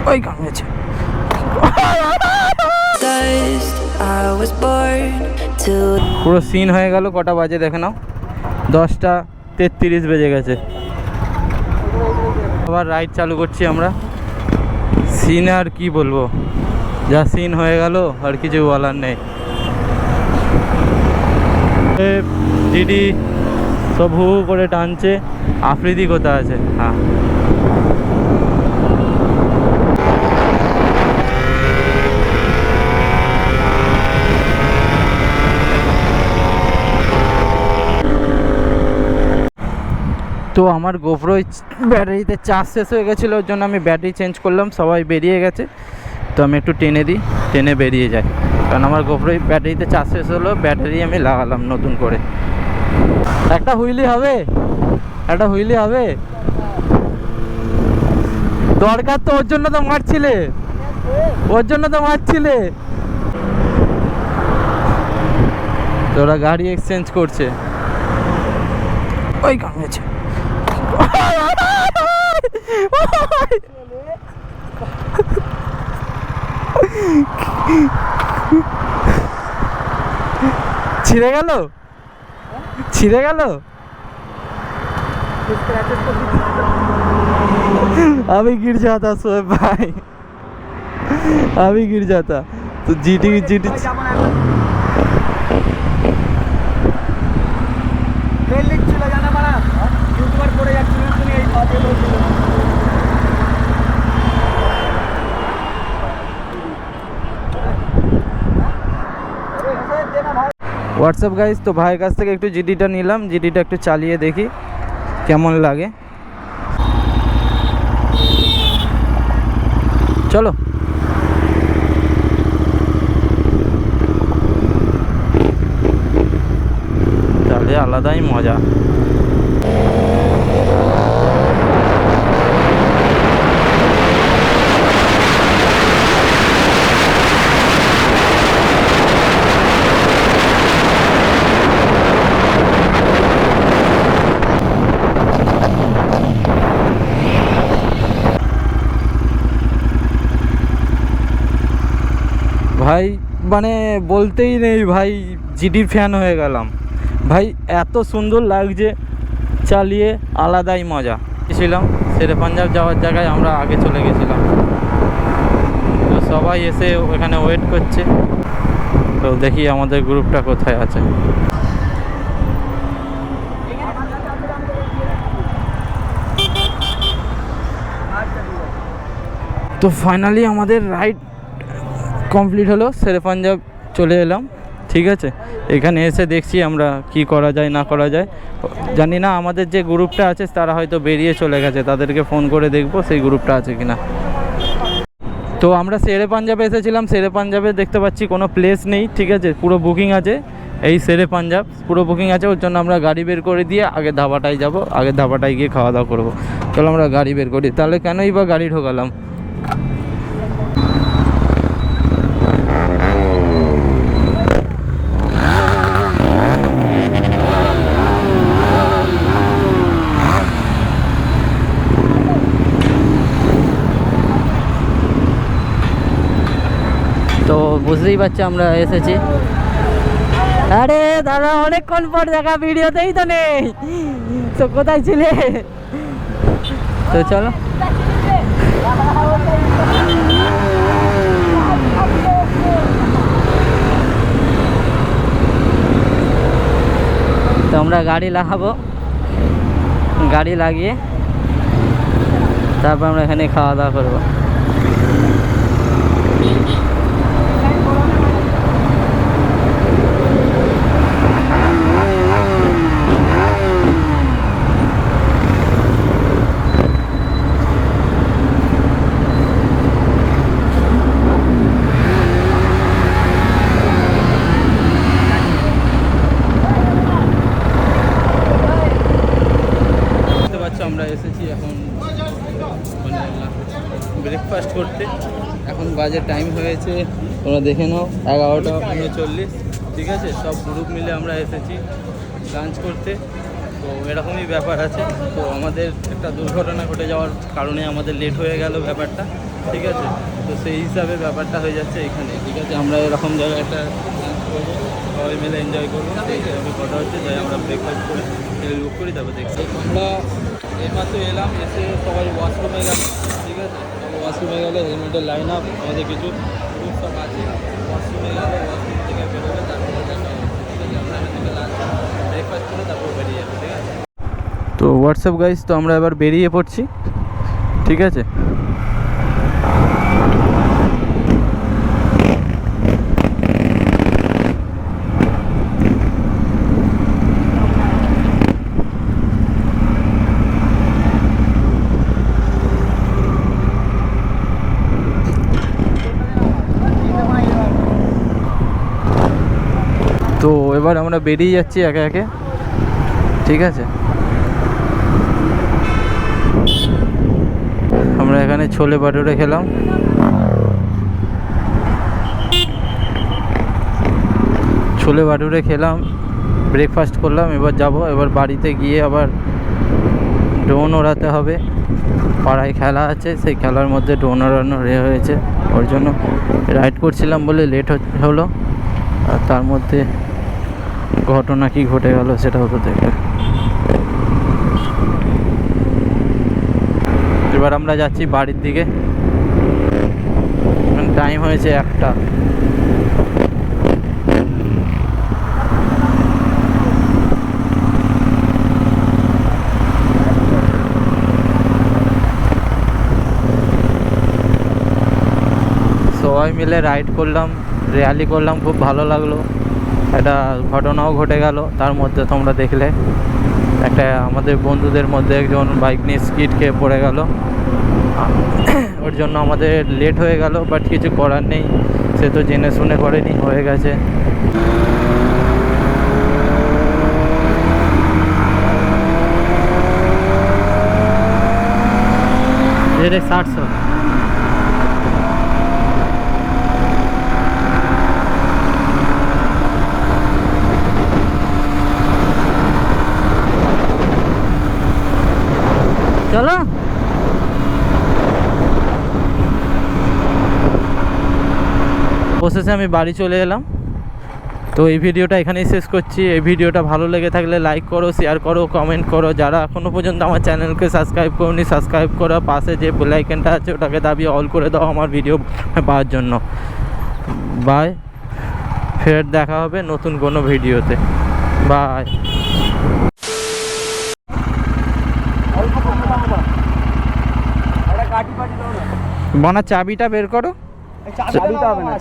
ওই কামেছে পুরো সিন হয়ে গেল। কটা বাজে দেখে নাও, 10:33 বেজে গেছে। আবার রাইড চালু করছি আমরা। সিন আর কি বলবো, যা সিন হয়ে গেল আর কিছু বলার নেই। জিডি সব হু হু করে টানছে। আফ্রিদি কোথায় আছে? হ্যাঁ, তো আমার গোপ্রো ব্যাটারিতে চার্জ শেষ হয়ে গেছিলো, ওর জন্য আমি ব্যাটারি চেঞ্জ করলাম। সবাই বেরিয়ে গেছে, তো আমি একটু টেনে দিই, টেনে বেরিয়ে যাই, কারণ আমার গোপ্রো ব্যাটারিতে চার্জ শেষ হলো। ব্যাটারি আমি লাগালাম নতুন করে। একটা হুইলি হবে, একটা হুইলি হবে দরকার তো, ওর জন্য তো মারছিলে, ওর জন্য তো মারছিলে। তোরা গাড়ি এক্সচেঞ্জ করছে। ওই কামেছে ছিঁড়ে গেল, ছিঁড়ে গেল। अभी गिर जाता सोए भाई, अभी गिर जाता तो जीटी হোয়াটসঅ্যাপ গাইজ। তো ভাইয়ের কাছ থেকে একটু জিডিটা নিলাম, জিডিটা একটু চালিয়ে দেখি কেমন লাগে। চলো, তাহলে আলাদাই মজা। ভাই মানে বলতেই নেই ভাই, জিডির ফ্যান হয়ে গেলাম ভাই। এত সুন্দর লাগছে চালিয়ে, আলাদাই মজা। ছিলাম শেরে পাঞ্জাব যাওয়ার জায়গায় আমরা আগে চলে গেছিলাম, তো সবাই এসে ওখানে ওয়েট করছে। তো দেখি আমাদের গ্রুপটা কোথায় আছে। তো ফাইনালি আমাদের রাইড কমপ্লিট হলো, শেরে পাঞ্জাব চলে এলাম। ঠিক আছে, এখানে এসে দেখছি আমরা কি করা যায় না করা যায়। জানি না আমাদের যে গ্রুপটা আছে তারা হয়তো বেরিয়ে চলে গেছে, তাদেরকে ফোন করে দেখবো সেই গ্রুপটা আছে কিনা। তো আমরা শেরে পাঞ্জাবে এসেছিলাম, শেরে পাঞ্জাবে দেখতে পাচ্ছি কোনো প্লেস নেই। ঠিক আছে, পুরো বুকিং আছে, এই শেরে পাঞ্জাব পুরো বুকিং আছে। ওর জন্য আমরা গাড়ি বের করে দিয়ে আগে ধাবাটায় যাব, আগে ধাবাটায় গিয়ে খাওয়া দাওয়া করবো। চলো আমরা গাড়ি বের করি, তাহলে কেনই বা গাড়ি ঢোকালাম। তো বুঝতেই পারছি আমরা এসেছি। আরে দাদা, অনেকক্ষণ পর দেখা, ভিডিওতেই তো নেই, তো কোথায় ছিলে? তো চলো, তো আমরা গাড়ি লাগাবো, গাড়ি লাগিয়ে তারপর আমরা এখানে খাওয়া দাওয়া করবো। আমরা এসেছি এখন ব্রেকফাস্ট করতে। এখন বাজে টাইম হয়েছে, তোমরা দেখে নাও 11:39। ঠিক আছে, সব গ্রুপ মিলে আমরা এসেছি লাঞ্চ করতে। তো এরকমই ব্যাপার আছে। তো আমাদের একটা দুর্ঘটনা ঘটে যাওয়ার কারণে আমাদের লেট হয়ে গেল ব্যাপারটা। ঠিক আছে। তো সেই হিসাবে ব্যাপারটা হয়ে যাচ্ছে এখানে, ঠিক আছে। আমরা এরকম জায়গায় একটা ডান্স করবো, সবাই মিলে এনজয় করবো, সেই হিসাবে কথা হচ্ছে। তাই আমরা ব্রেকফাস্ট করে বুক করি, তারপর দেখছি। আমরা এইমাত্র এলাম, এসে সবাই ওয়াশরুমে গেল, ঠিক আছে। ওয়াশরুমে গেলে হেলমেটের লাইন আপ, আমাদের কিছু গ্রুপ সব আছে, ওয়াশরুমে গেলে ওয়াশরুম থেকে বেরোবে, তারপরে ঠিক আছে আমরা এখান থেকে লাঞ্চ ব্রেকফাস্ট করে তারপর বেরিয়ে যাবো, ঠিক আছে। তো হোয়াটসঅ্যাপ গাইজ, তো আমরা এবার বেরিয়ে পড়ছি, ঠিক আছে। তো এবার আমরা বেরিয়ে যাচ্ছি একে একে, ঠিক আছে। আমরা এখানে ছোলে ভাটুরে খেলাম, ছোলে ভাটুরে খেলাম, ব্রেকফাস্ট করলাম। এবার যাব, এবার বাড়িতে গিয়ে আবার ড্রোন ওড়াতে হবে। পাড়ায় খেলা আছে, সেই খেলার মধ্যে ড্রোন ওড়ানো হয়েছে, ওর জন্য রাইড করছিলাম বলে লেট হলো। আর তার মধ্যে ঘটনা কি ঘটে গেল সেটাও তো দেখে। এবার আমরা যাচ্ছি বাড়ির দিকে, টাইম হয়েছে 1টা। সবাই মিলে রাইড করলাম, র্যালি করলাম, খুব ভালো লাগলো। একটা ঘটনাও ঘটে গেল তার মধ্যে, তোমরা দেখলে। একটা আমাদের বন্ধুদের মধ্যে একজন বাইক নিয়ে স্কিড খেয়ে পড়ে গেল, ওর জন্য আমাদের লেট হয়ে গেল, বাট কিছু করার নেই, সে তো জেনে শুনে করেনি, হয়ে গেছে। রে 700 চলো। অবশেষে আমি বাড়ি চলে এলাম। তো এই ভিডিওটা এখানেই শেষ করছি। এই ভিডিওটা ভালো লেগে থাকলে লাইক করো, শেয়ার করো, কমেন্ট করো। যারা এখনও পর্যন্ত আমার চ্যানেলকে সাবস্ক্রাইব করোনি, সাবস্ক্রাইব করো। পাশে যে বেল আইকনটা আছে ওটাকে দাবিয়ে অল করে দাও আমার ভিডিও পাওয়ার জন্য। বাই, ফের দেখা হবে নতুন কোনো ভিডিওতে। বাই। বনা চাবিটা বের করো। চাবিটা হবে না।